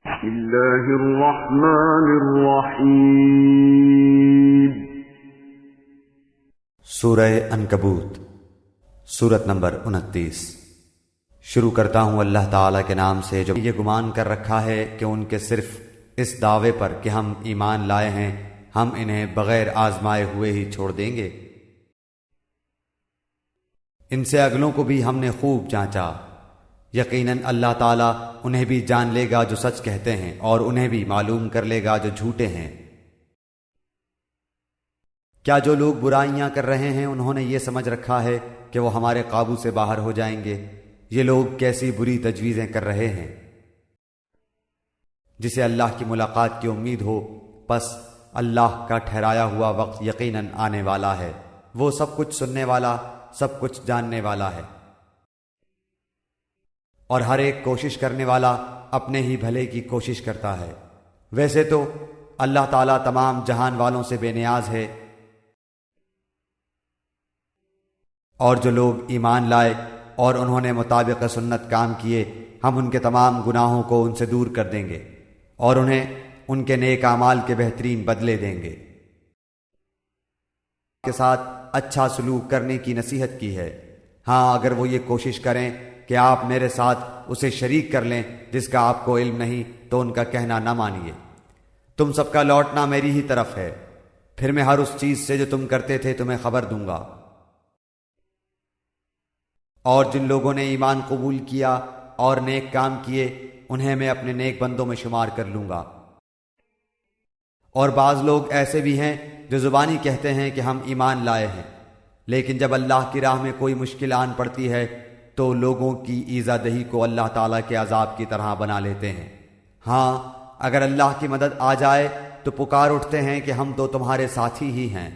بسم اللہ الرحمن الرحیم۔ سورہ عنکبوت، سورت نمبر 29۔ شروع کرتا ہوں اللہ تعالیٰ کے نام سے جو یہ گمان کر رکھا ہے کہ ان کے صرف اس دعوے پر کہ ہم ایمان لائے ہیں ہم انہیں بغیر آزمائے ہوئے ہی چھوڑ دیں گے۔ ان سے اگلوں کو بھی ہم نے خوب جانچا، یقیناً اللہ تعالیٰ انہیں بھی جان لے گا جو سچ کہتے ہیں اور انہیں بھی معلوم کر لے گا جو جھوٹے ہیں۔ کیا جو لوگ برائیاں کر رہے ہیں انہوں نے یہ سمجھ رکھا ہے کہ وہ ہمارے قابو سے باہر ہو جائیں گے؟ یہ لوگ کیسی بری تجویزیں کر رہے ہیں۔ جسے اللہ کی ملاقات کی امید ہو پس اللہ کا ٹھہرایا ہوا وقت یقیناً آنے والا ہے، وہ سب کچھ سننے والا سب کچھ جاننے والا ہے، اور ہر ایک کوشش کرنے والا اپنے ہی بھلے کی کوشش کرتا ہے۔ ویسے تو اللہ تعالیٰ تمام جہان والوں سے بے نیاز ہے، اور جو لوگ ایمان لائے اور انہوں نے مطابق سنت کام کیے ہم ان کے تمام گناہوں کو ان سے دور کر دیں گے اور انہیں ان کے نیک اعمال کے بہترین بدلے دیں گے۔ کے ساتھ اچھا سلوک کرنے کی نصیحت کی ہے، ہاں اگر وہ یہ کوشش کریں کہ آپ میرے ساتھ اسے شریک کر لیں جس کا آپ کو علم نہیں تو ان کا کہنا نہ مانیے۔ تم سب کا لوٹنا میری ہی طرف ہے، پھر میں ہر اس چیز سے جو تم کرتے تھے تمہیں خبر دوں گا۔ اور جن لوگوں نے ایمان قبول کیا اور نیک کام کیے انہیں میں اپنے نیک بندوں میں شمار کر لوں گا۔ اور بعض لوگ ایسے بھی ہیں جو زبانی کہتے ہیں کہ ہم ایمان لائے ہیں، لیکن جب اللہ کی راہ میں کوئی مشکل آن پڑتی ہے تو لوگوں کی ایذا دہی کو اللہ تعالیٰ کے عذاب کی طرح بنا لیتے ہیں۔ ہاں اگر اللہ کی مدد آ جائے تو پکار اٹھتے ہیں کہ ہم تو تمہارے ساتھی ہی ہیں۔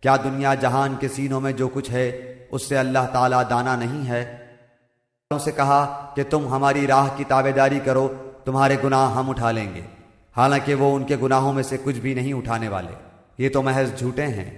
کیا دنیا جہان کے سینوں میں جو کچھ ہے اس سے اللہ تعالیٰ دانا نہیں ہے؟ ان سے کہا کہ تم ہماری راہ کی تابعداری کرو، تمہارے گناہ ہم اٹھا لیں گے، حالانکہ وہ ان کے گناہوں میں سے کچھ بھی نہیں اٹھانے والے، یہ تو محض جھوٹے ہیں۔